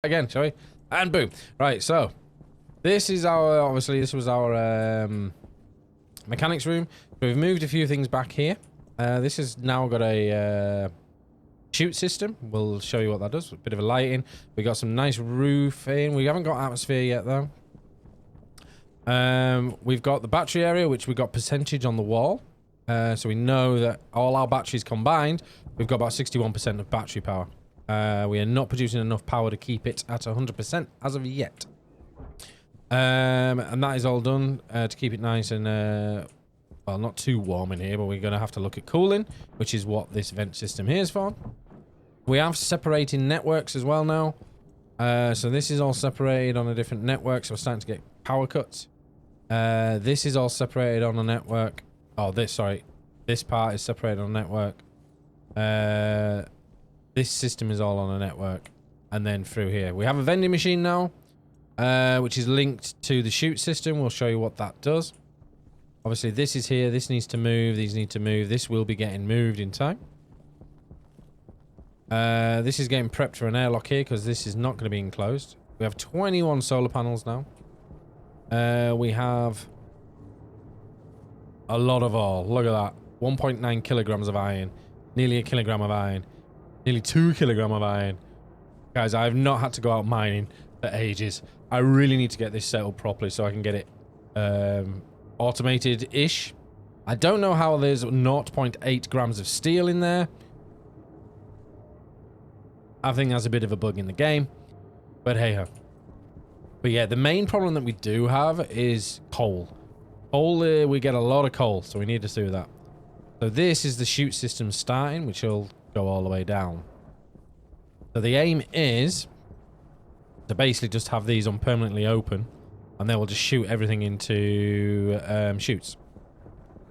again, shall we? And boom. Right, so this is our, obviously this was our mechanics room. We've moved a few things back here. This has now got a chute system. We'll show you what that does. A bit of a lighting. We got some nice roofing. We haven't got atmosphere yet though. We've got the battery area, which we got percentage on the wall. So we know that all our batteries combined, we've got about 61% of battery power. We are not producing enough power to keep it at 100% as of yet. And that is all done to keep it nice and, well, not too warm in here, but we're going to have to look at cooling, which is what this vent system here is for. We have separating networks as well now. So this is all separated on a different network, so we're starting to get power cuts. This is all separated on a network. Oh, sorry. This part is separated on a network. This system is all on a network. And then through here. We have a vending machine now, which is linked to the chute system. We'll show you what that does. Obviously, this is here. This needs to move. These need to move. This will be getting moved in time. This is getting prepped for an airlock here because this is not going to be enclosed. We have 21 solar panels now. We have a lot of ore. Look at that. 1.9 kilograms of iron. Nearly a kilogram of iron. Nearly 2 kilograms of iron. Guys, I have not had to go out mining for ages. I really need to get this set up properly so I can get it automated-ish. I don't know how there's 0.8 grams of steel in there. I think that's a bit of a bug in the game. But hey-ho. But yeah, the main problem that we do have is coal. Coal, we get a lot of coal, so we need to do that. So this is the chute system starting, which will go all the way down. So the aim is to basically just have these on permanently open, and then we'll just shoot everything into chutes,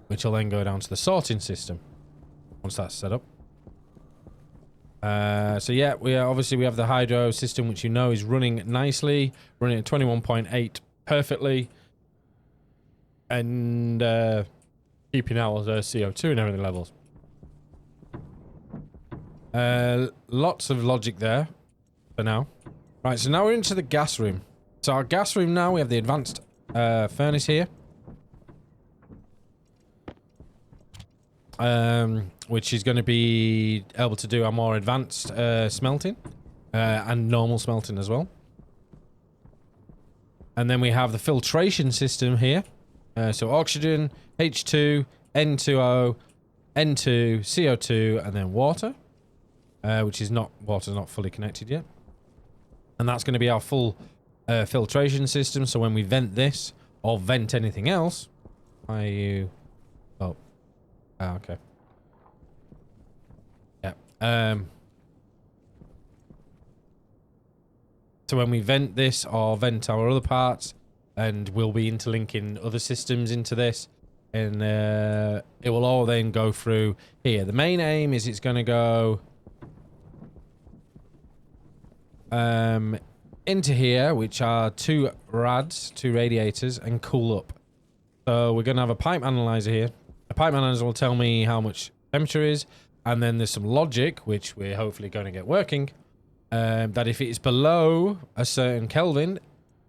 which will then go down to the sorting system once that's set up. So yeah, we have the hydro system, which you know is running nicely, running at 21.8 perfectly, and keeping out the CO2 and everything levels. Lots of logic there for now. Right, so now we're into the gas room. So our gas room now, we have the advanced furnace here. Which is going to be able to do a more advanced smelting and normal smelting as well. And then we have the filtration system here. So oxygen, H2, N2O, N2, CO2, and then water. Which is not, water's not fully connected yet. And that's going to be our full filtration system. So when we vent this, or vent anything else, are you... Oh. Ah, okay. Yeah. So when we vent this or vent our other parts, and we'll be interlinking other systems into this, and it will all then go through here. The main aim is it's going to go into here, which are two radiators, and cool up. So we're going to have a pipe analyzer here. A pipe analyzer will tell me how much temperature is, and then there's some logic, which we're hopefully going to get working, that if it is below a certain Kelvin,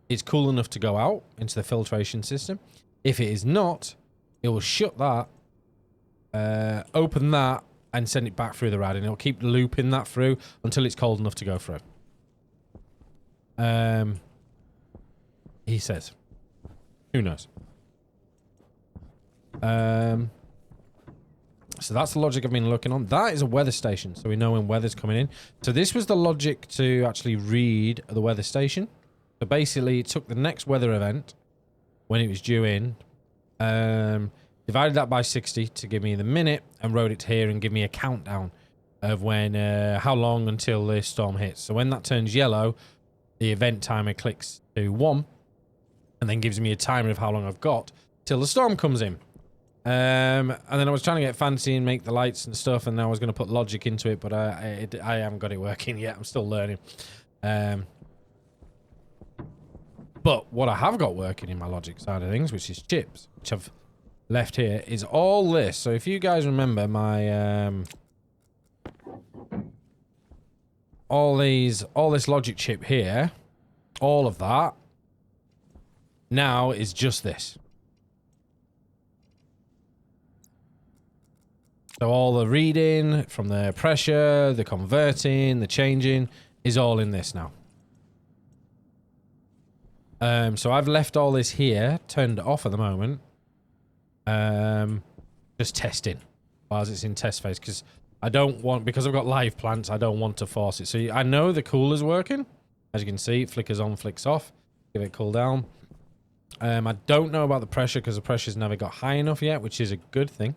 it's cool enough to go out into the filtration system. If it is not, it will shut that, open that, and send it back through the rad, and it'll keep looping that through until it's cold enough to go through. He says. Who knows? So that's the logic I've been looking on. That is a weather station, so we know when weather's coming in. So this was the logic to actually read the weather station. So basically, it took the next weather event when it was due in, divided that by 60 to give me the minute, and wrote it here and give me a countdown of when, how long until the storm hits. So when that turns yellow, the event timer clicks to 1, and then gives me a timer of how long I've got till the storm comes in. And then I was trying to get fancy and make the lights and stuff, and I was going to put logic into it, but I haven't got it working yet. I'm still learning. But what I have got working in my logic side of things, which is chips, which I've left here, is all this. So if you guys remember my all this logic chip here, all of that, now is just this. So all the reading from the pressure, the converting, the changing is all in this now. So I've left all this here, turned it off at the moment. Just testing whilst it's in test phase, because I don't want, because I've got live plants, I don't want to force it. So I know the cooler's working. As you can see, it flickers on, flicks off. Give it cool down. I don't know about the pressure because the pressure's never got high enough yet, which is a good thing.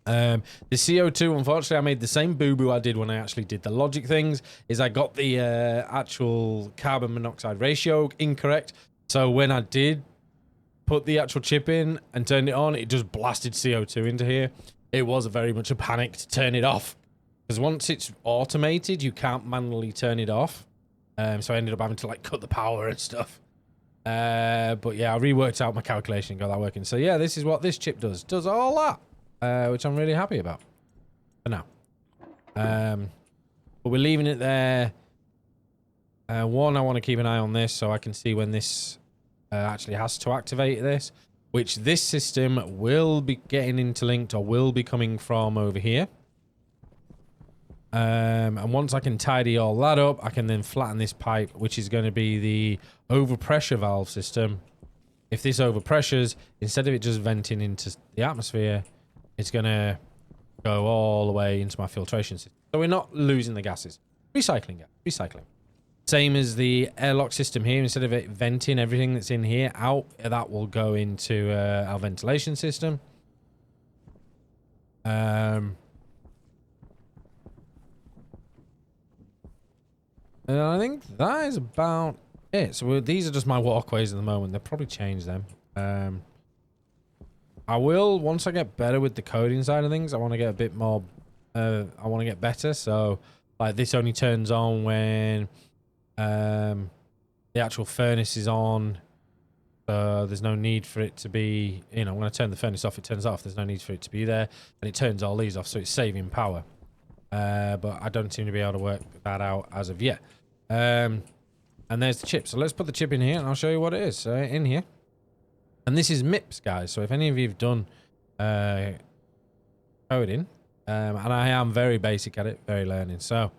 The CO2, unfortunately, I made the same boo-boo I did when I actually did the logic things, is I got the actual carbon monoxide ratio incorrect. So when I did put the actual chip in and turned it on, it just blasted CO2 into here. It was very much a panic to turn it off, because once it's automated, you can't manually turn it off. So I ended up having to like cut the power and stuff. But yeah, I reworked out my calculation and got that working. So yeah, this is what this chip does. Does all that. Which I'm really happy about for now. But we're leaving it there. One, I want to keep an eye on this so I can see when this actually has to activate this, which this system will be getting interlinked or will be coming from over here. And once I can tidy all that up, I can then flatten this pipe, which is going to be the overpressure valve system. If this overpressures, instead of it just venting into the atmosphere, it's going to go all the way into my filtration system. So we're not losing the gases. Recycling gas. Recycling. Same as the airlock system here. Instead of it venting everything that's in here out, that will go into our ventilation system. And I think that is about it. So these are just my walkways at the moment. They'll probably change them. I will, once I get better with the coding side of things, I want to get a bit more, I want to get better. So, like, this only turns on when the actual furnace is on. There's no need for it to be, you know, when I turn the furnace off, it turns off. There's no need for it to be there. And it turns all these off, so it's saving power. But I don't seem to be able to work that out as of yet. And there's the chip. So let's put the chip in here, and I'll show you what it is in here. And this is MIPS, guys. So if any of you have done coding, and I am very basic at it, very learning. So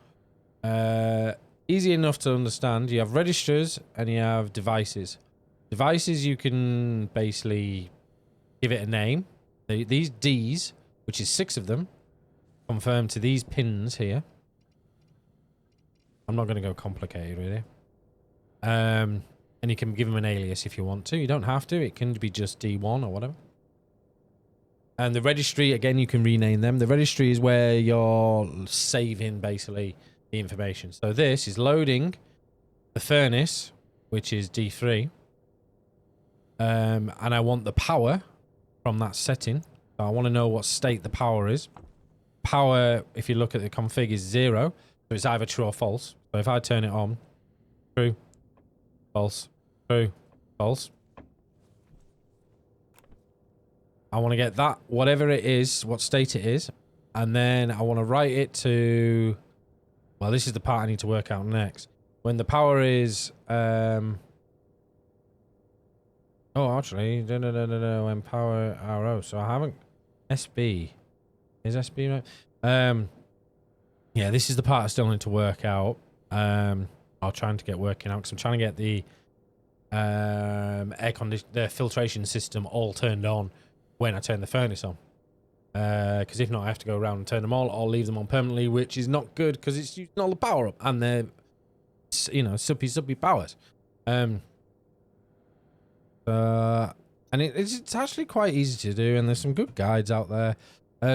easy enough to understand. You have registers and you have devices. Devices, you can basically give it a name. These Ds, which is 6 of them, confirm to these pins here. I'm not going to go complicated with it. And you can give them an alias if you want to. You don't have to. It can be just D1 or whatever. And the registry, again, you can rename them. The registry is where you're saving, basically, the information. So this is loading the furnace, which is D3. And I want the power from that setting. So I want to know what state the power is. Power, if you look at the config, is 0. So it's either true or false. So if I turn it on, true, false, true, false. I want to get that, whatever it is, what state it is. And then I want to write it to... Well, this is the part I need to work out next. When the power is... Oh, actually, when power RO. So I haven't... SB. Is SB right? Yeah, this is the part I still need to work out. I'll try to get working out because I'm trying to get the the filtration system all turned on when I turn the furnace on. Because if not, I have to go around and turn them all or leave them on permanently, which is not good because it's using all the power up and they're, you know, suppy powers. And it's actually quite easy to do, and there's some good guides out there.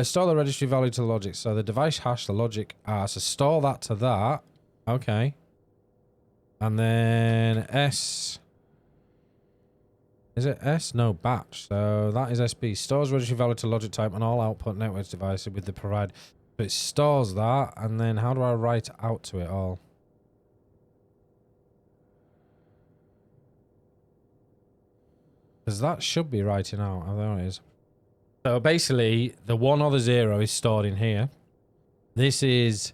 Store the registry value to the logic. So the device hash, the logic. So store that to that. Okay. And then S. Is it S? No, batch. So that is SB. Stores registry value to logic type on all output network devices with the provide. So it stores that. And then how do I write out to it all? Because that should be writing out. Oh, there it is. So basically, the 1 or the 0 is stored in here. This is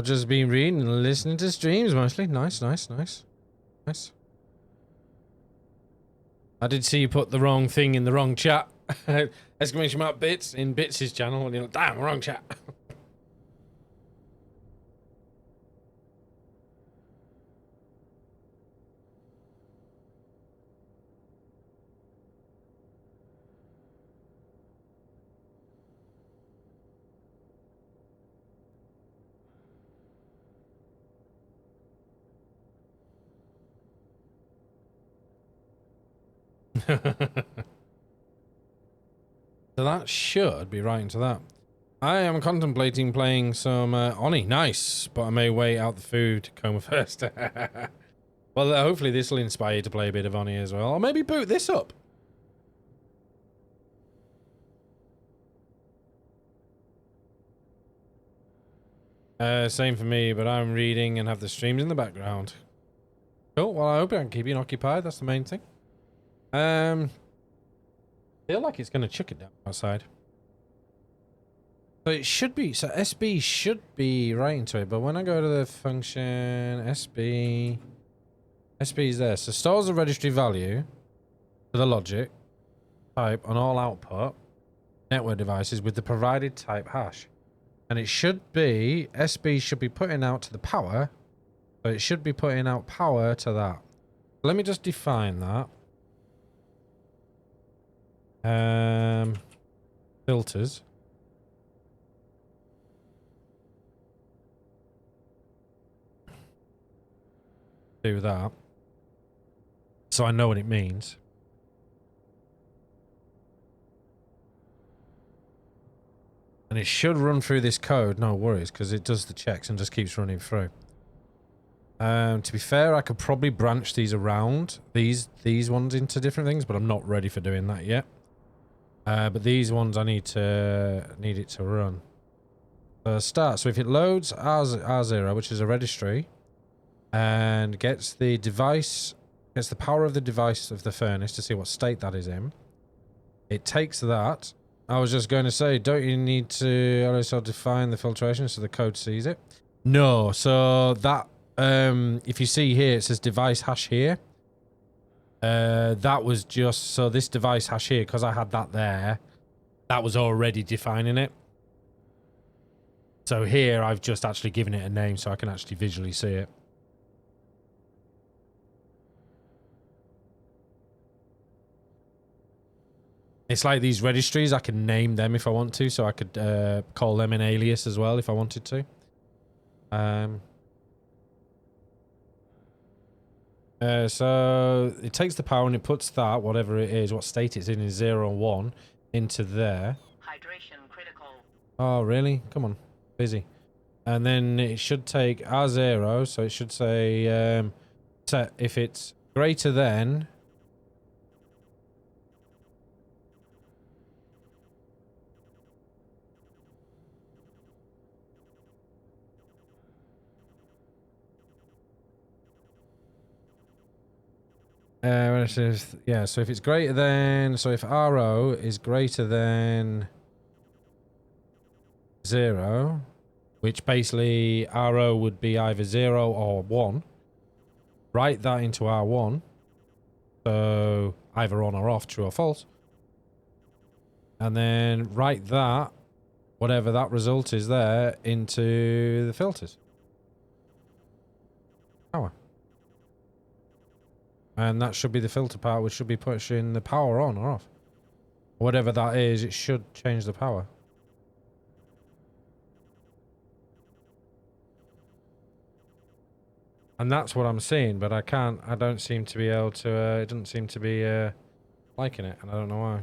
I've just been reading and listening to streams mostly. Nice, nice, nice. Nice. I did see you put the wrong thing in the wrong chat. Exclamation mark Bits in Bits' channel. And you're like, damn, wrong chat. So that should be right into that. I am contemplating playing some Oni. Nice, but I may wait out the food coma first. Well, hopefully this will inspire you to play a bit of Oni as well. Or maybe boot this up. Same for me, but I'm reading and have the streams in the background. Cool, well I hope I can keep you occupied, that's the main thing. Feel like it's going to chuck it down outside. So it should be, so SB should be right into it, but when I go to the function, SB is there. So stores the registry value for the logic type on all output network devices with the provided type hash. And it should be, SB should be putting out to the power, so it should be putting out power to that. Let me just define that. Filters. Do that. So I know what it means. And it should run through this code, no worries, because it does the checks and just keeps running through. To be fair, I could probably branch these around, these ones into different things, but I'm not ready for doing that yet. But these ones I need it to run. Start. So if it loads R0, which is a registry, and gets the device, gets the power of the device of the furnace to see what state that is in, it takes that. I was just going to say, don't you need to also define the filtration so the code sees it? No. So that if you see here, it says device hash here. That was just, so this device hash here, because I had that there, that was already defining it. So here I've just actually given it a name so I can actually visually see it. It's like these registries, I can name them if I want to, so I could call them an alias as well if I wanted to. So it takes the power and it puts that, whatever it is, what state it's in 0 and 1, into there. Hydration critical. Oh, really? Come on. Busy. And then it should take R0, so it should say, set if it's greater than... yeah, so if it's greater than, so if RO is greater than 0, which basically RO would be either 0 or 1, write that into R1, so either on or off, true or false, and then write that, whatever that result is there, into the filters. Power. And that should be the filter part, which should be pushing the power on or off. Whatever that is, it should change the power. And that's what I'm seeing, but I don't seem to be able to, it doesn't seem to be liking it, and I don't know why.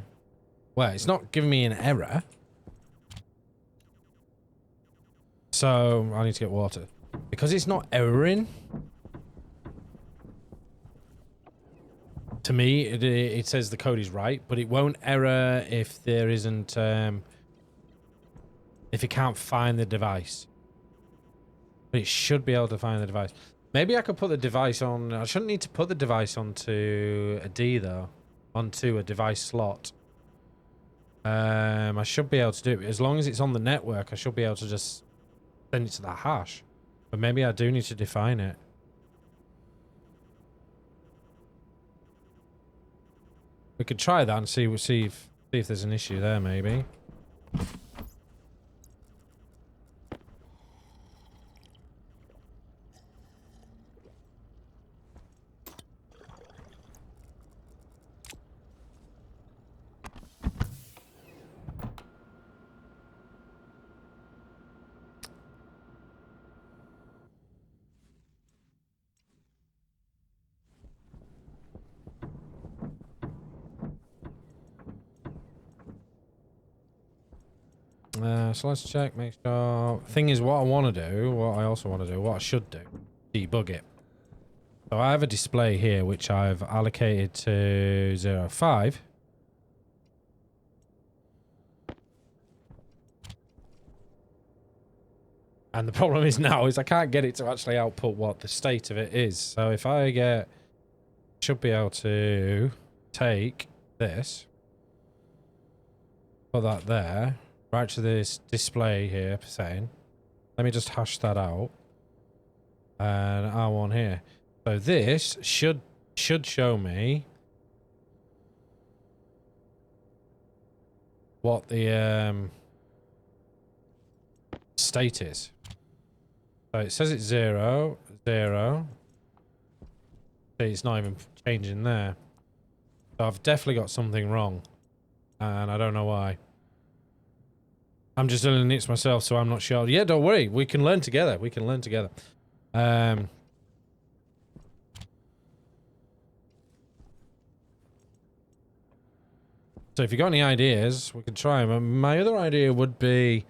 Well, it's not giving me an error. So, I need to get water. Because it's not erroring, to me, it says the code is right, but it won't error if there isn't, if it can't find the device. But it should be able to find the device. Maybe I could put the device on, I shouldn't need to put the device onto a D though, onto a device slot. I should be able to do it. As long as it's on the network, I should be able to just send it to that hash. But maybe I do need to define it. We could try that and see if there's an issue there, maybe. So let's check, make sure. Thing is, what I want to do, what I also want to do, what I should do, debug it. So I have a display here which I've allocated to 0.5. And the problem is now is I can't get it to actually output what the state of it is. So if I get, should be able to take this, put that there, right to this display here setting. Let me just hash that out. And R1 here. So this should show me what the state is. So it says it's 0, 0. It's not even changing there. So I've definitely got something wrong. And I don't know why. I'm just doing it myself, so I'm not sure. Yeah, don't worry. We can learn together. We can learn together. So if you got any ideas, we could try them. My other idea would be...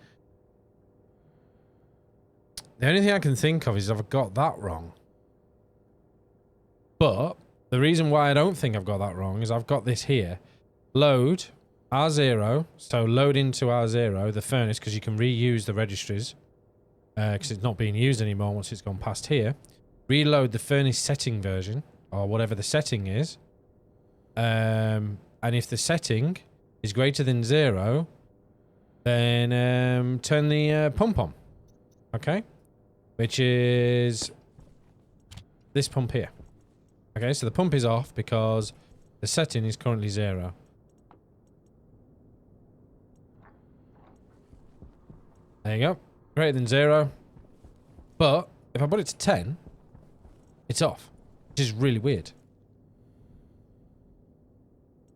The only thing I can think of is I've got that wrong. But the reason why I don't think I've got that wrong is I've got this here. Load R0. So load into R0, the furnace, because you can reuse the registries. Because it's not being used anymore once it's gone past here. Reload the furnace setting version, or whatever the setting is. And if the setting is greater than 0, then turn the pump on. Okay? Which is this pump here. Okay, so the pump is off because the setting is currently 0. There you go. Greater than 0. But if I put it to 10, it's off. Which is really weird.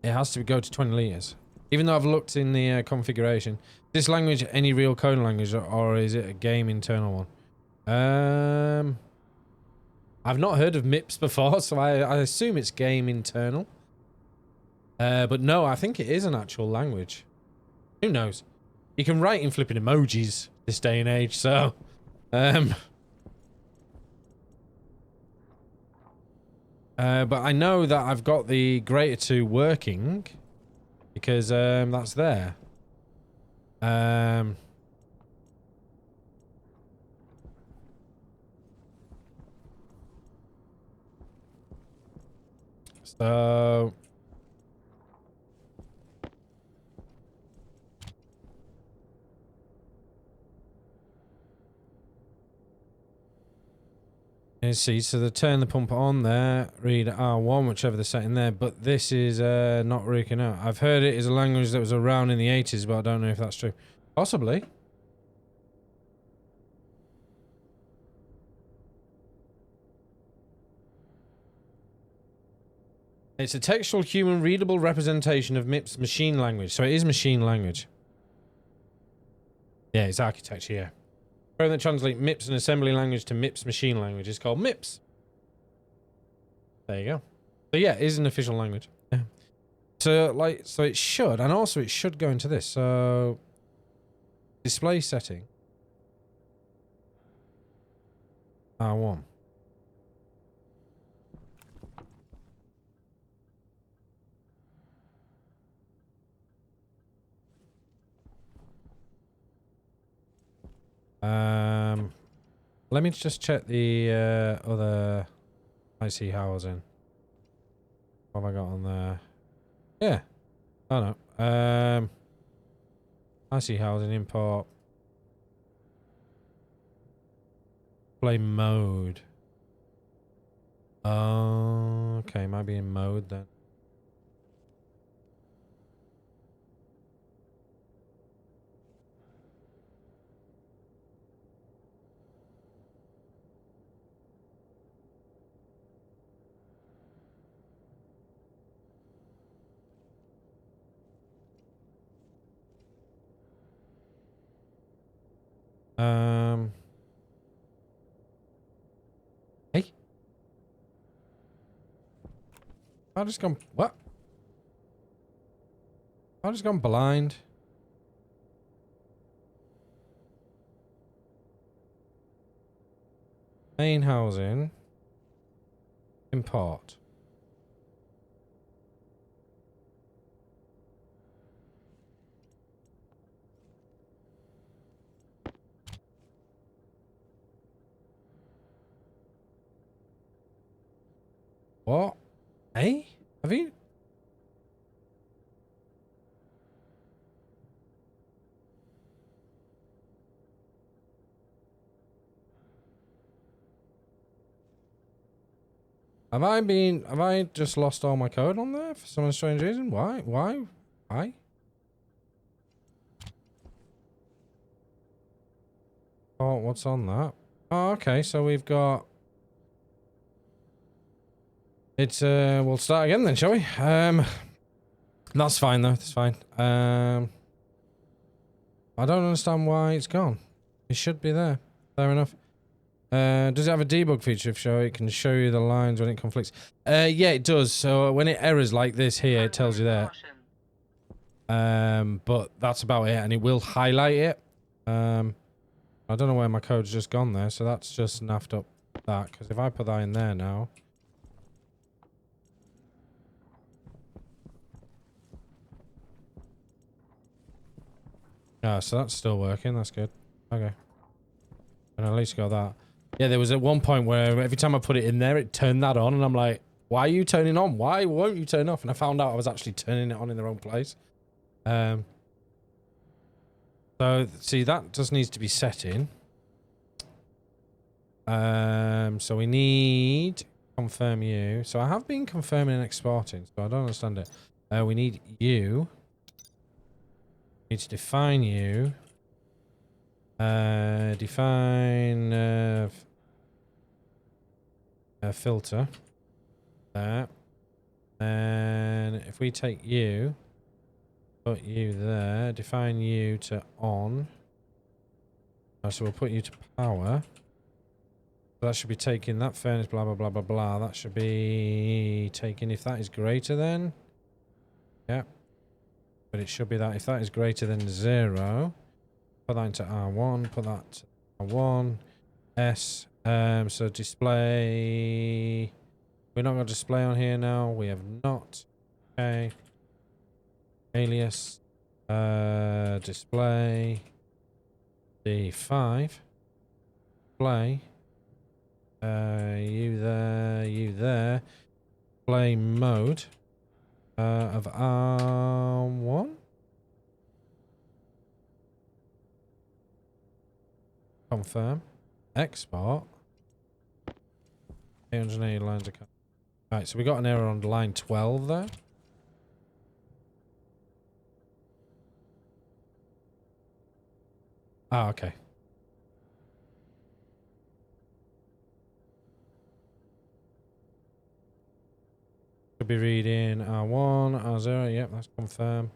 It has to go to 20 liters. Even though I've looked in the configuration. Is this language any real coding language, or is it a game internal one? I've not heard of MIPS before, so I assume it's game internal. But no, I think it is an actual language. Who knows? You can write in flipping emojis this day and age, so... but I know that I've got the greater 2 working because that's there. So let's see, so they turn the pump on there, read R1, whichever they're setting there, but this is not working out. I've heard it is a language that was around in the 80s, but I don't know if that's true. Possibly. It's a textual human readable representation of MIPS machine language, so it is machine language. Yeah, it's architecture, yeah. Program that translate MIPS and assembly language to MIPS machine language is called MIPS. There you go. So yeah, it is an official language. Yeah. So so it should, and also it should go into this. So display setting. R1. Let me just check the other IC housing. What have I got on there? Yeah. Oh no. IC housing import. Play mode. Oh, okay. Might be in mode then. Hey. I just gone. What? I just gone blind. Main housing. Import. What? Hey? Have you? Have I just lost all my code on there for some strange reason? Why? Why? Oh, what's on that? Oh, okay, so we've got... It's, we'll start again then, shall we? That's fine though, that's fine. I don't understand why it's gone. It should be there. Fair enough. Does it have a debug feature if it can show you the lines when it conflicts? Yeah, it does. So when it errors like this here, it tells you that. But that's about it, and it will highlight it. I don't know where my code's just gone there, so that's just naffed up that, because if I put that in there now... Ah, so that's still working, that's good. Okay. And at least got that. Yeah, there was at one point where every time I put it in there, it turned that on, and I'm like, why are you turning on? Why won't you turn off? And I found out I was actually turning it on in the wrong place. So, see, that just needs to be set in. So we need confirm you. So I have been confirming and exporting, so I don't understand it. We need you. Need to define you. Define a filter. There. And if we take you, put you there, define you to on. So we'll put you to power. That should be taking that furnace, blah, blah, blah, blah, blah. That should be taking if that is greater than. Yeah. But it should be that if that is greater than 0. Put that into R1. Put that to R1. S. So display. We're not going to display on here now. We have not. Okay. Alias. Display. D5. Display. You there. Play mode of R1. Confirm. Export. 880 lines of code. Right, so we got an error on line 12 there. Ah, okay. Could be reading R1, R0, yep, that's confirmed.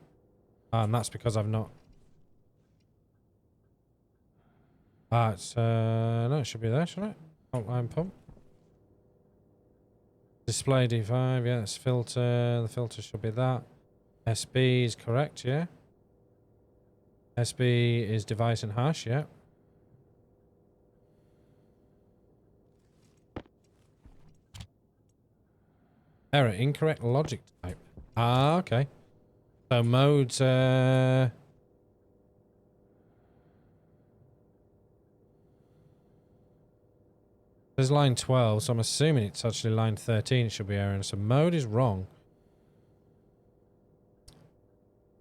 And that's because I've not... it's, no, it should be there, shouldn't it? Outline pump. Display D5, yeah, that's filter. The filter should be that. SB is correct, yeah. SB is device and hash, yeah. Error, incorrect logic type. Ah, okay. So modes, there's line 12, so I'm assuming it's actually line 13 it should be erroring. So mode is wrong.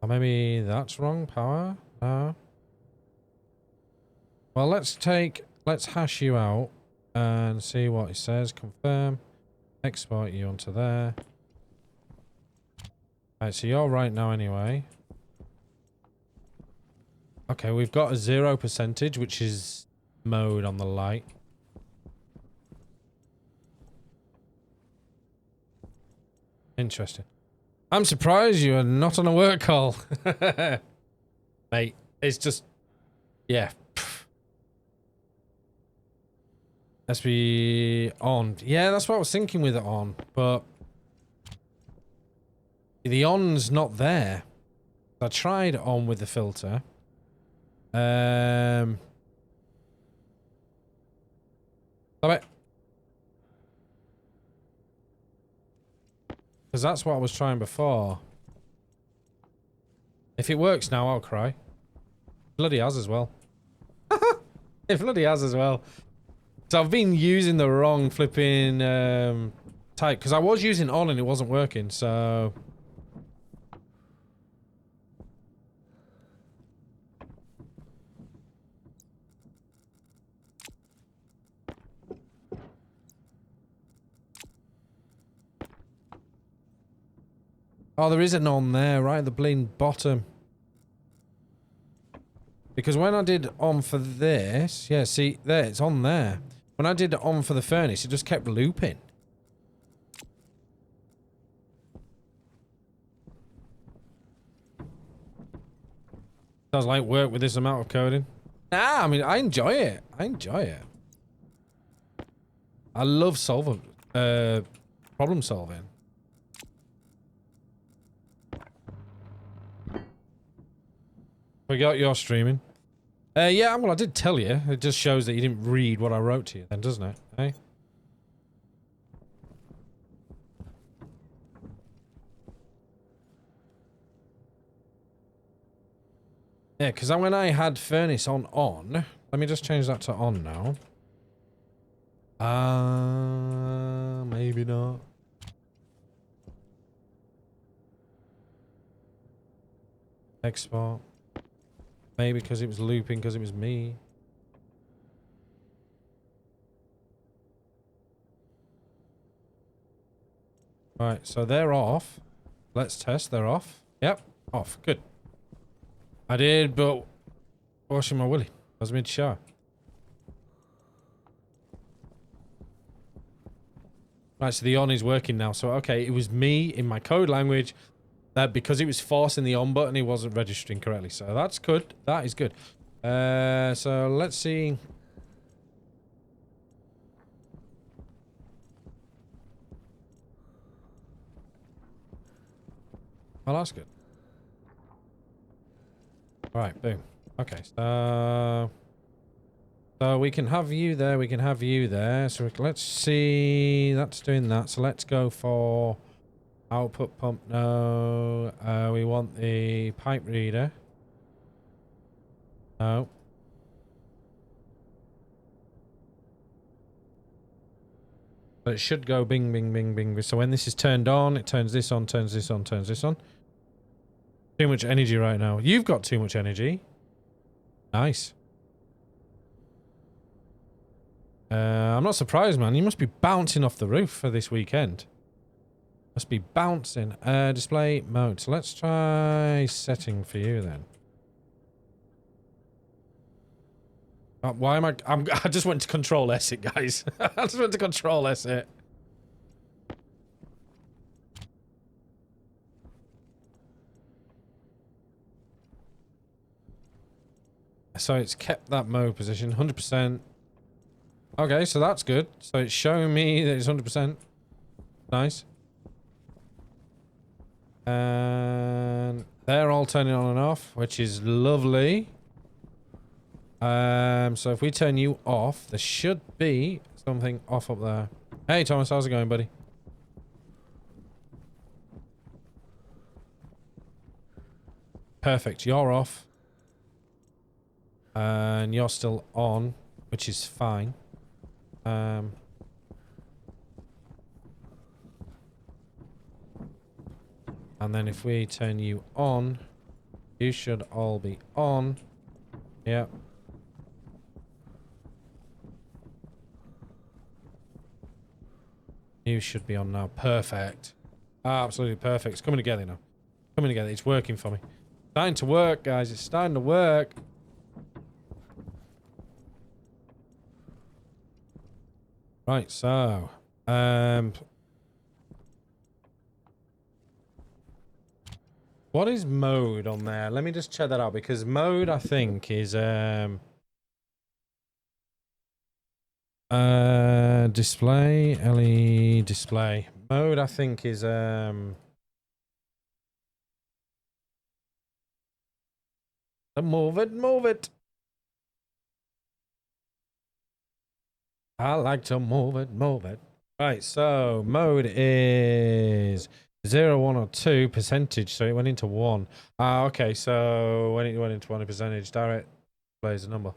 Or maybe that's wrong, power? No. Well, let's hash you out. and see what it says. Confirm. Export you onto there. Alright, so you're right now anyway. Okay, we've got a 0%, which is mode on the light. Interesting. I'm surprised you are not on a work call. Mate, it's just... Yeah. Let's be on. Yeah, that's what I was thinking with it on, but... The on's not there. I tried on with the filter. Stop it. Because that's what I was trying before. If it works now, I'll cry. Bloody has as well. It bloody has as well. So I've been using the wrong flipping type. Because I was using on and it wasn't working, so... Oh, there is an on there, right at the bleeding bottom. Because when I did on for this... Yeah, see, there, it's on there. When I did on for the furnace, it just kept looping. Does like work with this amount of coding? Nah, I mean, I enjoy it. I enjoy it. I love solving... problem solving. Forgot you're streaming. Yeah, well, I did tell you. It just shows that you didn't read what I wrote to you then, doesn't it? Eh? Yeah, because when I had furnace on, let me just change that to on now. Maybe not. Export. Maybe because it was looping because it was me. Right, so they're off. Let's test, they're off. Yep, off, good. I did, but washing my willy. I was mid-shower. Right, so the on is working now. So, okay, it was me in my code language that because it was forcing the on button, it wasn't registering correctly. So that's good. That is good. So let's see. Oh, that's good. All right, boom. Okay, so we can have you there. We can have you there. So let's see. That's doing that. So let's go for output pump. No. We want the pipe reader. No. But it should go bing, bing, bing, bing. So when this is turned on, it turns this on, turns this on, turns this on. Too much energy right now. You've got too much energy. Nice. I'm not surprised, man. You must be bouncing off the roof for this weekend. Must be bouncing. Display mode. So let's try setting for you then. Why am I just went to control S it, guys. I just went to control S it. So it's kept that mode position, 100%. Okay, so that's good. So it's showing me that it's 100%. Nice. And they're all turning on and off, which is lovely. So if we turn you off, there should be something off up there. Hey, Thomas, how's it going, buddy? Perfect, you're off. And you're still on, which is fine. And then if we turn you on, you should all be on. Yep. You should be on now. Perfect. Absolutely perfect. It's coming together now. Coming together. It's working for me. Starting to work, guys. It's starting to work. Right, so... what is mode on there? Let me just check that out, because mode, I think, is... display, LE display. Mode, I think, is... move it, move it. I like to move it, move it. Right, so mode is 0, 1, or 2 percentage. So it went into 1. Okay, so when it went into 1 percentage, direct plays a number.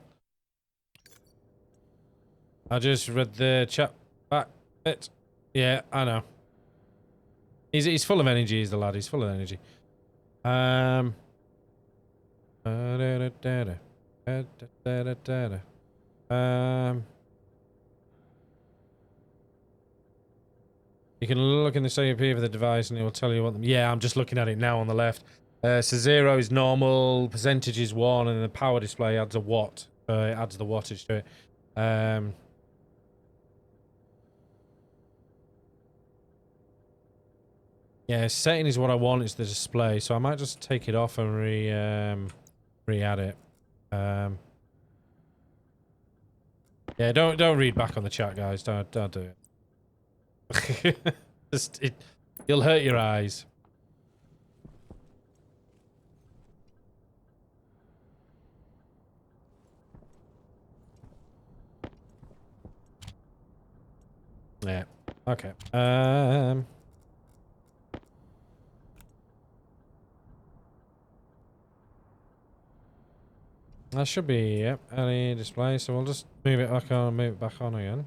I just read the chat back bit. Yeah, I know. He's full of energy, he's the lad. He's full of energy. You can look in the CP of the device and it will tell you what them. Yeah, I'm just looking at it now on the left. So 0 is normal, percentage is 1, and the power display adds a watt. It adds the wattage to it. Yeah, setting is what I want. It's the display, so I might just take it off and re-add it. Yeah, don't read back on the chat, guys. Don't do it. You'll hurt your eyes. Yeah. Okay. That should be, yep, any display, so we'll just move it back on again.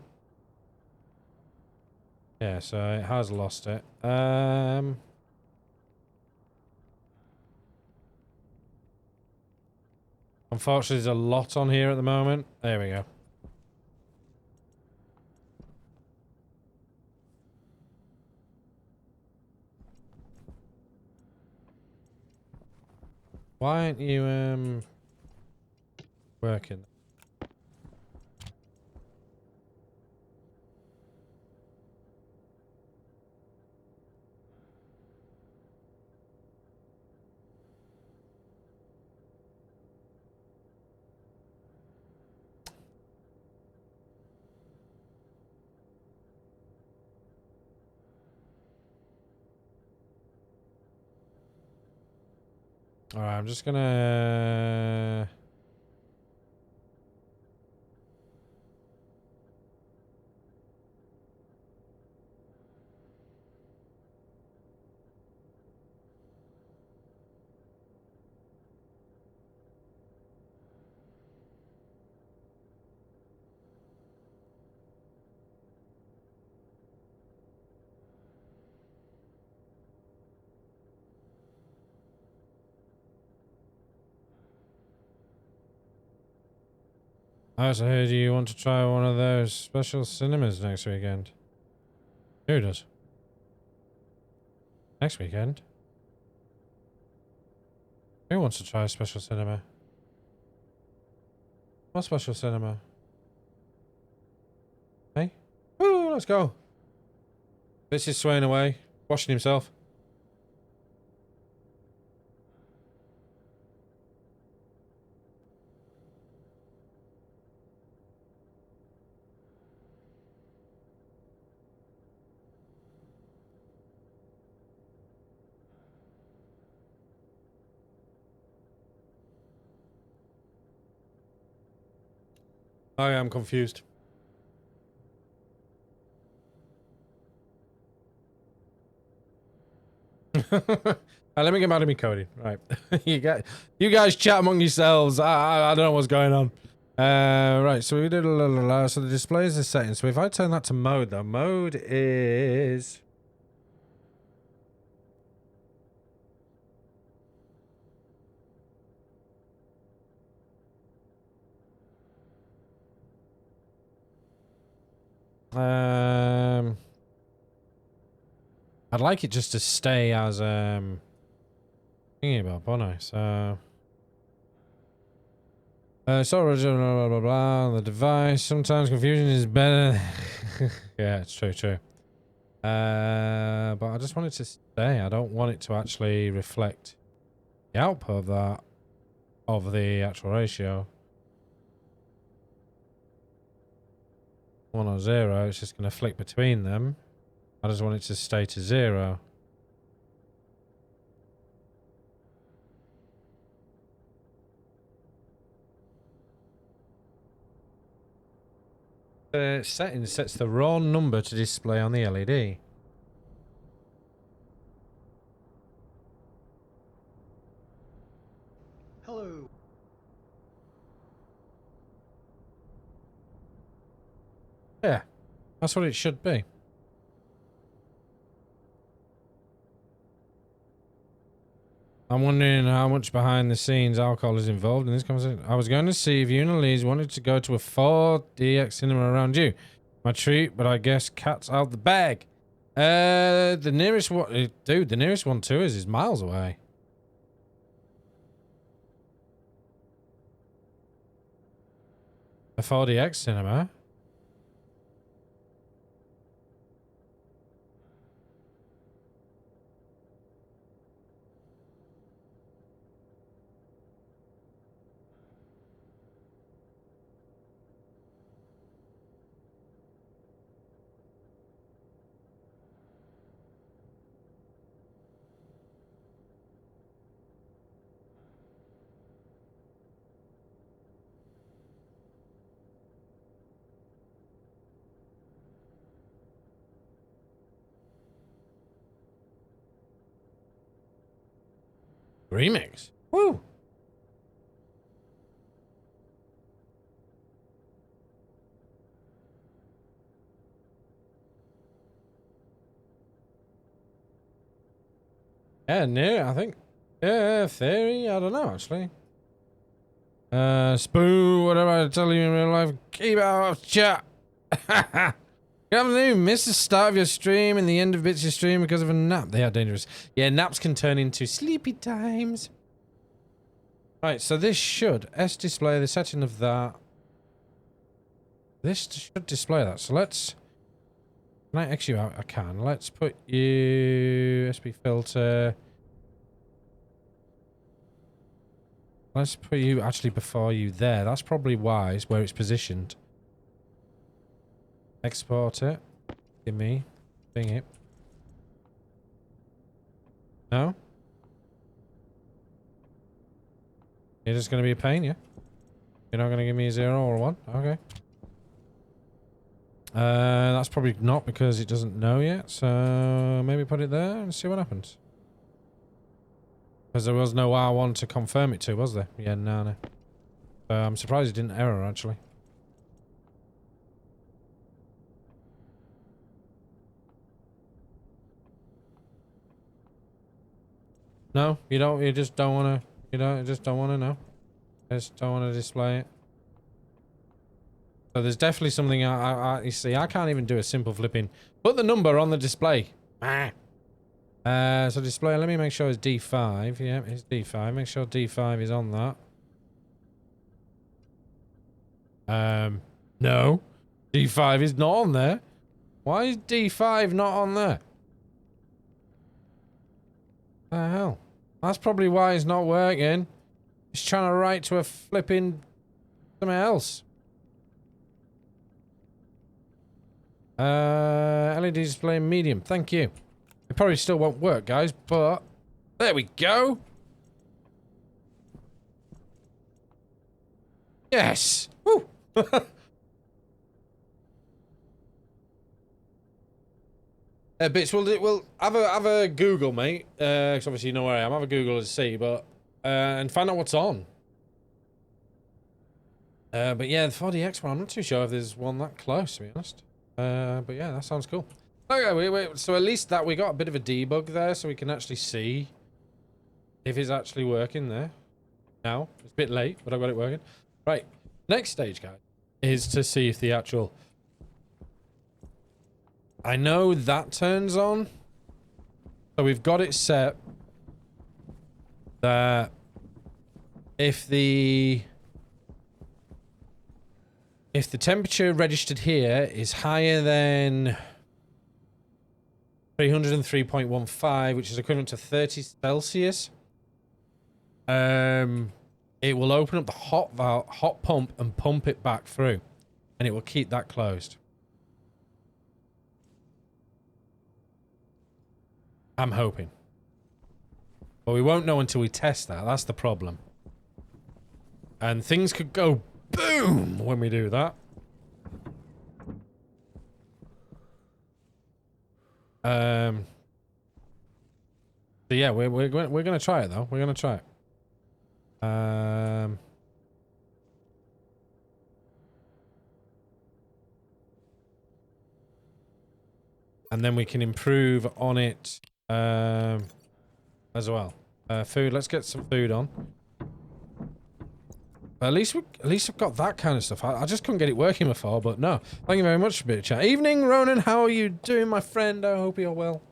Yeah, so it has lost it. Unfortunately, there's a lot on here at the moment. There we go. Why aren't you, working? Alright, I'm just gonna... I also heard you want to try one of those special cinemas next weekend. Who does? Next weekend? Who wants to try a special cinema? What special cinema? Hey? Woo, let's go. This is swaying away, washing himself. I am confused. Let me get mad at me, Cody. Right, you guys chat among yourselves. I don't know what's going on. Right, so we did so the display is the setting. So if I turn that to mode, though, mode is um I'd like it just to stay as thingy about, won't I? So original, blah blah blah. The device. Sometimes confusion is better. Yeah, it's true, true. But I just want it to stay. I don't want it to actually reflect the output of that, of the actual ratio. 1 or 0. It's just going to flick between them. I just want it to stay to 0. Settings sets the raw number to display on the LED. Hello. Yeah, that's what it should be. I'm wondering how much behind the scenes alcohol is involved in this conversation. I was going to see if you and Elise wanted to go to a 4DX cinema around you. My treat, but I guess cat's out the bag. The nearest one, dude, the nearest one to us is miles away. A 4DX cinema? Remix? Woo! Yeah, near, I think. Yeah, theory, I don't know, actually. Spoo, whatever I tell you in real life, keep out of chat. You haven't even missed the start of your stream and the end of bits of your stream because of a nap. They are dangerous. Yeah, naps can turn into sleepy times. Right, so this should display the setting of that. This should display that. So let's. Can I X you out? I can. Let's put you SP filter. Let's put you actually before you there. That's probably wise where it's positioned. Export it. Give me. Bing it. No? You're just going to be a pain, yeah? You're not going to give me a 0 or a 1? Okay. That's probably not because it doesn't know yet. So maybe put it there and see what happens. Because there was no R1 to confirm it to, was there? Yeah, no. I'm surprised it didn't error, actually. No, you don't. You just don't want to. You just don't want to know. You just don't want to display it. So there's definitely something. You see, I can't even do a simple flipping. Put the number on the display. So display. Let me make sure it's D5. Yeah, it's D5. Make sure D5 is on that. No, D5 is not on there. Why is D5 not on there? The hell? That's probably why it's not working. It's trying to write to a flipping something else. LED display medium. Thank you. It probably still won't work, guys, but there we go. Yes. Woo. Bits, we'll have a Google, mate. Because obviously you know where I am. Have a Google to see, but and find out what's on. But yeah, the 4DX one, I'm not too sure if there's one that close, to be honest. But yeah, that sounds cool. Okay, wait. So at least that we got a bit of a debug there, so we can actually see if it's actually working there. Now it's a bit late, but I've got it working. Right, next stage, guys, is to see if the actual. I know that turns on. So we've got it set that if the temperature registered here is higher than 303.15, which is equivalent to 30 Celsius, it will open up the hot pump and pump it back through, and it will keep that closed. I'm hoping. But we won't know until we test that. That's the problem. And things could go boom when we do that. So yeah, we're gonna try it though. We're gonna try it. And then we can improve on it as well. Food. Let's get some food on. At least I've got that kind of stuff. I just couldn't get it working before, but no. Thank you very much for a bit of chat. Evening, Ronan. How are you doing, my friend? I hope you're well.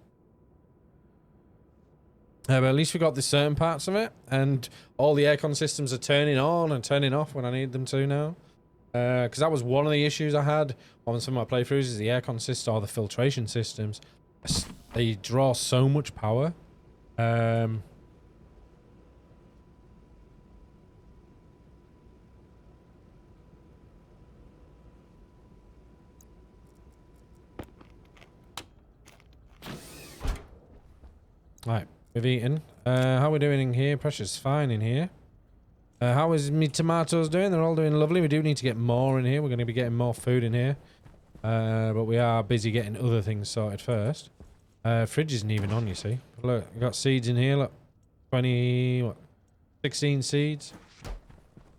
But at least we got the certain parts of it, and all the aircon systems are turning on and turning off when I need them to now. Because that was one of the issues I had on some of my playthroughs, is the aircon system or the filtration systems. They draw so much power. Right, we've eaten. How are we doing in here? Pressure's fine in here. How is me tomatoes doing? They're all doing lovely. We do need to get more in here. We're going to be getting more food in here. But we are busy getting other things sorted first. Fridge isn't even on, you see. Look, we've got seeds in here. Look, 16 seeds.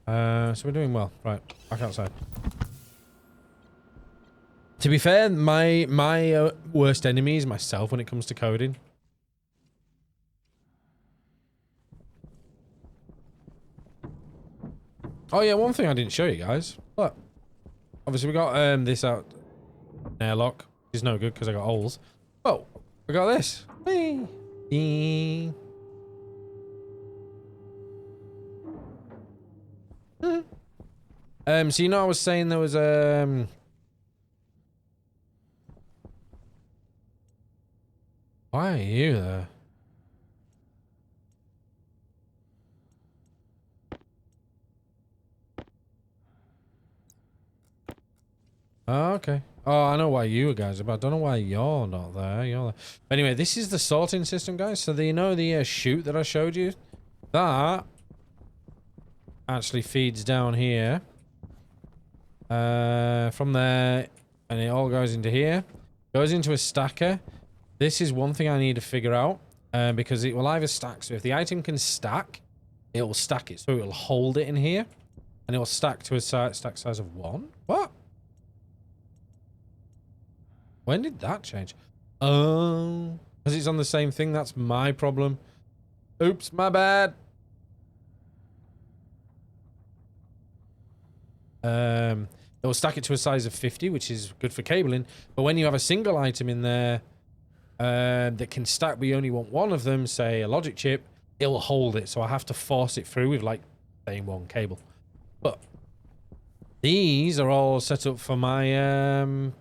So we're doing well. Right, back outside. To be fair, my worst enemy is myself when it comes to coding. Oh yeah, one thing I didn't show you guys. Look, obviously we got this out airlock, which is no good because I got holes. Oh, we got this. Whee. So you know I was saying there was why are you there? Oh, okay. Oh, I know why you guys are, but I don't know why you're not there. You're there. Anyway, this is the sorting system, guys. So you know the chute that I showed you? That actually feeds down here. From there, and it all goes into here. Goes into a stacker. This is one thing I need to figure out. Because it will either stack. So if the item can stack, it will stack it. So it will hold it in here. And it will stack to a stack size of 1. What? When did that change? Oh, because it's on the same thing. That's my problem. Oops, my bad. It will stack it to a size of 50, which is good for cabling. But when you have a single item in there that can stack, but you only want one of them, say a logic chip, it will hold it. So I have to force it through with, like, saying one cable. But these are all set up for my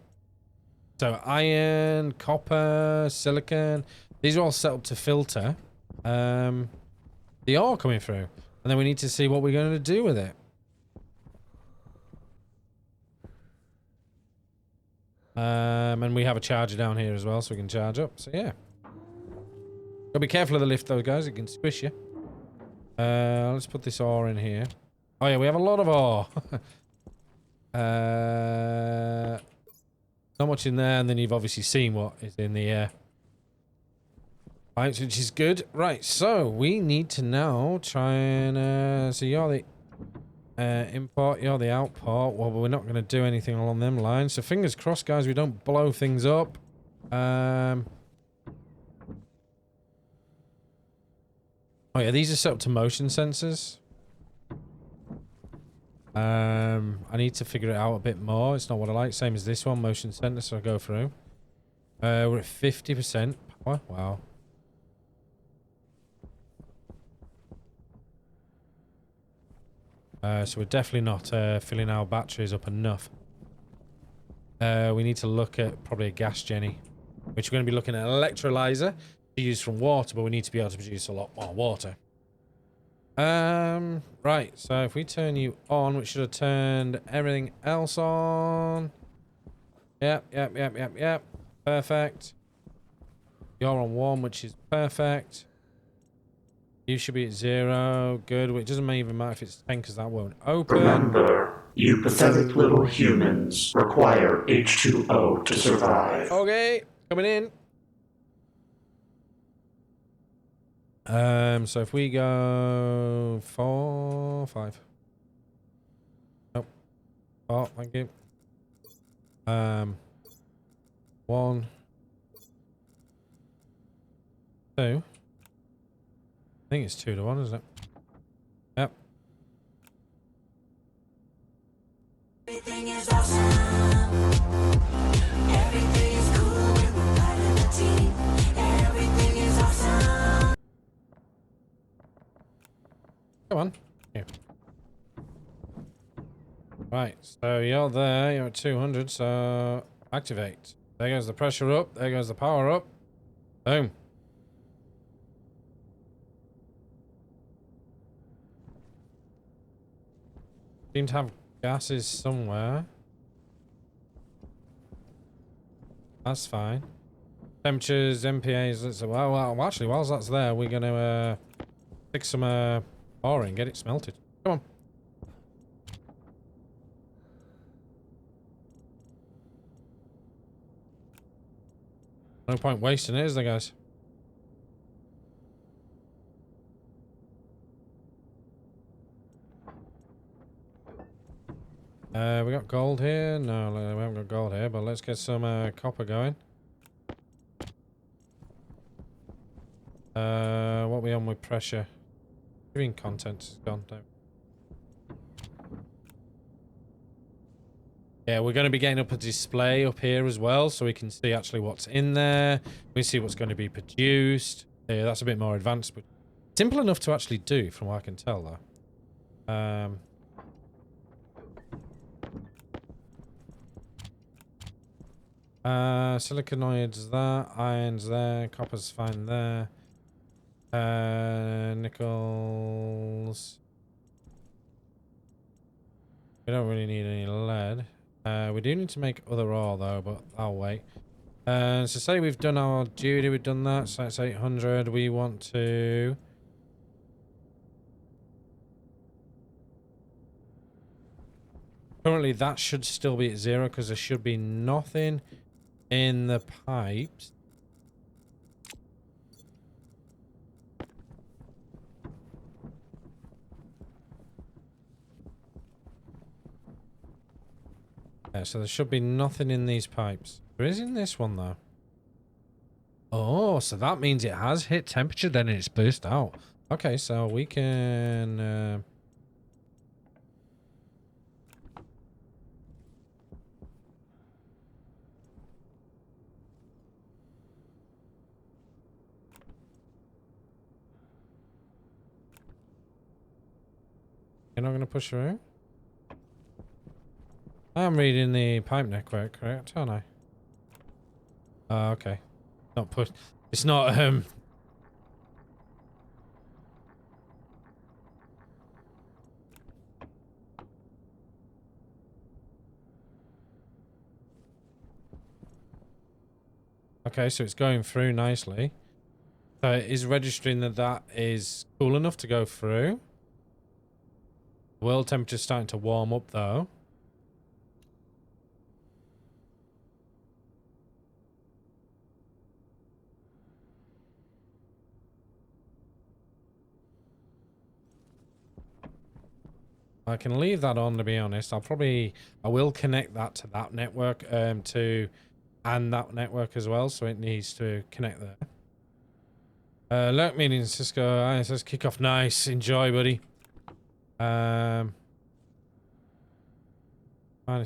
so iron, copper, silicon, these are all set up to filter the ore coming through. And then we need to see what we're going to do with it. And we have a charger down here as well, so we can charge up. So yeah. Gotta be careful of the lift though, guys. It can squish you. Let's put this ore in here. Oh yeah, we have a lot of ore. Not much in there, and then you've obviously seen what is in the pipes, which is good. Right, so we need to now try and so you're the import, you're the output. Well, we're not going to do anything along them lines. So fingers crossed, guys, we don't blow things up. Oh yeah, these are set up to motion sensors. I need to figure it out a bit more. It's not what I like. Same as this one, motion sensor. So I'll go through. We're at 50% power. Wow. So we're definitely not filling our batteries up enough. We need to look at probably a gas Jenny, which we're going to be looking at an electrolyzer to use from water, but we need to be able to produce a lot more water. Right, so if we turn you on, we should have turned everything else on. Yep. Perfect. You're on 1, which is perfect. You should be at 0. Good. It doesn't even matter if it's 10 because that won't open. Remember, you pathetic little humans require H2O to survive. Okay, coming in. So if we go 4, 5. Nope. Oh, thank you. 1, 2. I think it's 2 to 1, isn't it? Yep. Everything is awesome. Everything is cool when we're part of the team. Everything is awesome. Come on. Here. Right, so you're there, you're at 200, so activate. There goes the pressure up, there goes the power up. Boom. Seem to have gases somewhere. That's fine. Temperatures, MPAs, well, actually, whilst that's there, we're going to stick some ore in, get it smelted. Come on. No point wasting it, is there, guys? We got gold here? No, we haven't got gold here, but let's get some copper going. What are we on with pressure? Green content is gone. Don't. Yeah, we're going to be getting up a display up here as well, so we can see actually what's in there. We see what's going to be produced. Yeah, that's a bit more advanced, but simple enough to actually do, from what I can tell, though. Siliconoids there, irons there, copper's fine there. Nickels. We don't really need any lead. We do need to make other ore though, but I'll wait. So say we've done our duty, we've done that, so it's 800. We want to... Currently that should still be at 0 because there should be nothing in the pipes. Yeah, so there should be nothing in these pipes. There is in this one though. Oh, so that means it has hit temperature then and it's burst out. Okay, so we can... You're not going to push through? I'm reading the pipe network, correct, aren't I? Oh, okay. Not push. It's not, Okay, so it's going through nicely. So it is registering that that is cool enough to go through. World temperature's starting to warm up though. I can leave that on, to be honest. I will connect that to that network, and that network as well, so it needs to connect there. Lurk meeting, Cisco. It says kick off. Nice. Enjoy, buddy. Minus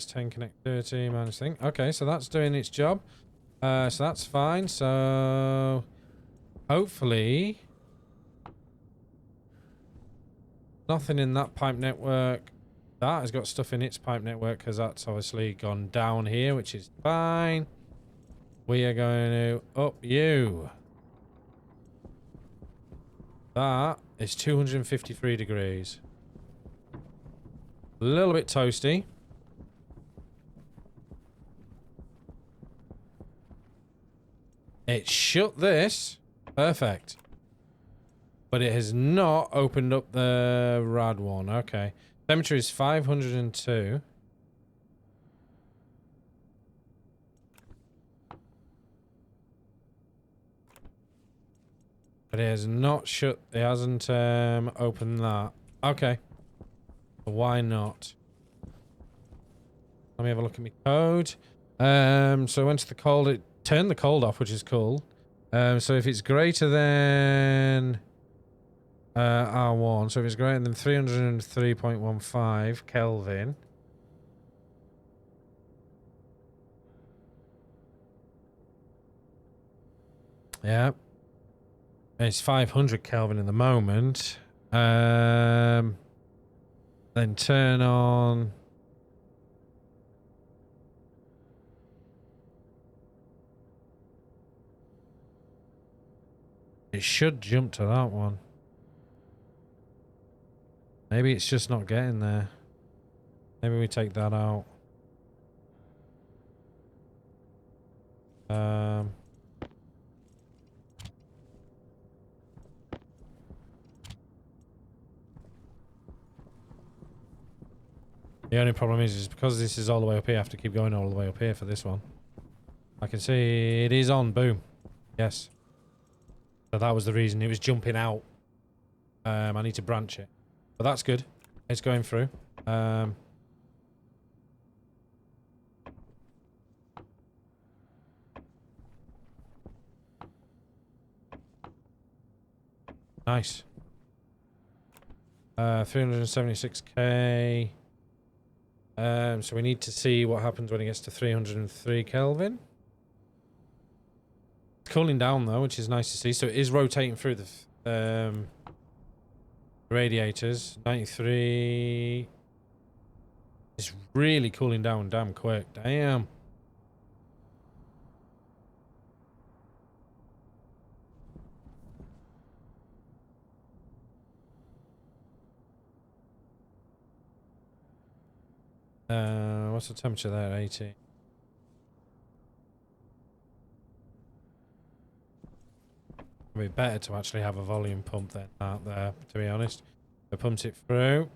10, connect 30, minus thing. Okay, so that's doing its job. So that's fine. So hopefully Nothing in that pipe network. That has got stuff in its pipe network because that's obviously gone down here, which is fine. We are going to up you. That is 253 degrees. A little bit toasty. It shut this. Perfect. But it has not opened up the rad one. Okay. Temperature is 502. But it has not shut. It hasn't opened that. Okay. Why not? Let me have a look at my code. So I went to the cold. It turned the cold off, which is cool. So if it's greater than R1, so if it's greater than 303.15 Kelvin. Yeah. It's 500 Kelvin in the moment. Then turn on. It should jump to that one. Maybe it's just not getting there. Maybe we take that out. The only problem is because this is all the way up here, I have to keep going all the way up here for this one. I can see it is on. Boom. Yes. So that was the reason it was jumping out. I need to branch it. But that's good. It's going through. Nice. 376k. So we need to see what happens when it gets to 303 Kelvin. It's cooling down though, which is nice to see. So it is rotating through the radiators. 93. It's really cooling down damn quick. Damn. What's the temperature there? 80. It'd be better to actually have a volume pump than out there, to be honest. It pumps it through.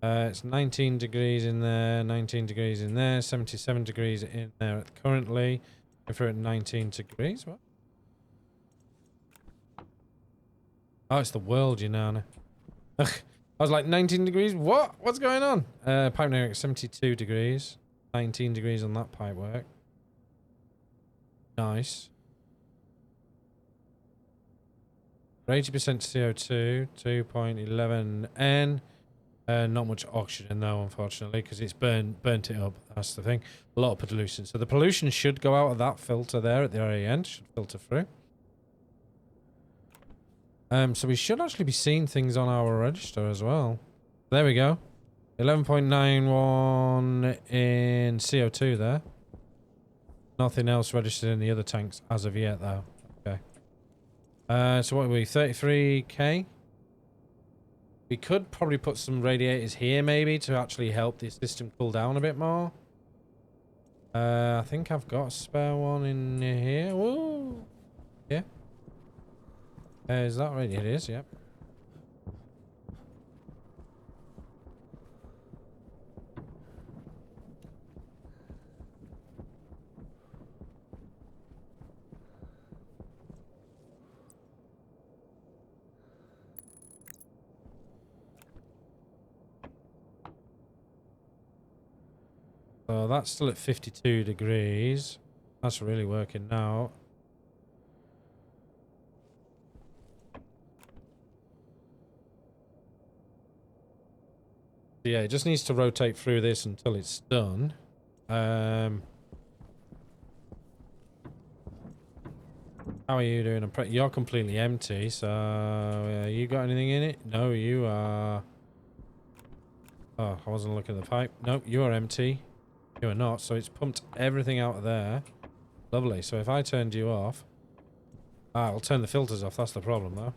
It's 19 degrees in there, 19 degrees in there, 77 degrees in there currently. If we're at 19 degrees, what? Oh, it's the world, you know. I was like, 19 degrees? What? What's going on? Pipe network, 72 degrees. 19 degrees on that pipe work. Nice. 80% CO2, 2.11 N. Not much oxygen though, unfortunately, because it's burnt it up. That's the thing. A lot of pollution. So the pollution should go out of that filter there at the very end. Should filter through. So we should actually be seeing things on our register as well. There we go. 11.91 in CO2 there. Nothing else registered in the other tanks as of yet though. Okay. So what are we? 33k? We could probably put some radiators here maybe to actually help the system cool down a bit more. I think I've got a spare one in here. Whoa. Yeah. Is that right? It is, yep. So that's still at 52 degrees. That's really working now. Yeah, it just needs to rotate through this until it's done. How are you doing? You're completely empty, so you got anything in it? No, you are... Oh, I wasn't looking at the pipe. Nope, you are empty. You are not, so it's pumped everything out of there. Lovely, so if I turned you off... Ah, I'll turn the filters off, that's the problem though.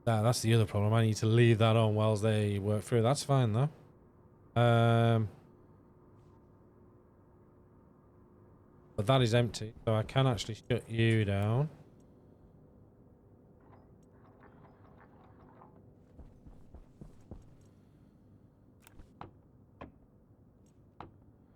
Ah, that's the other problem. I need to leave that on whilst they work through. That's fine though. But that is empty, so I can actually shut you down.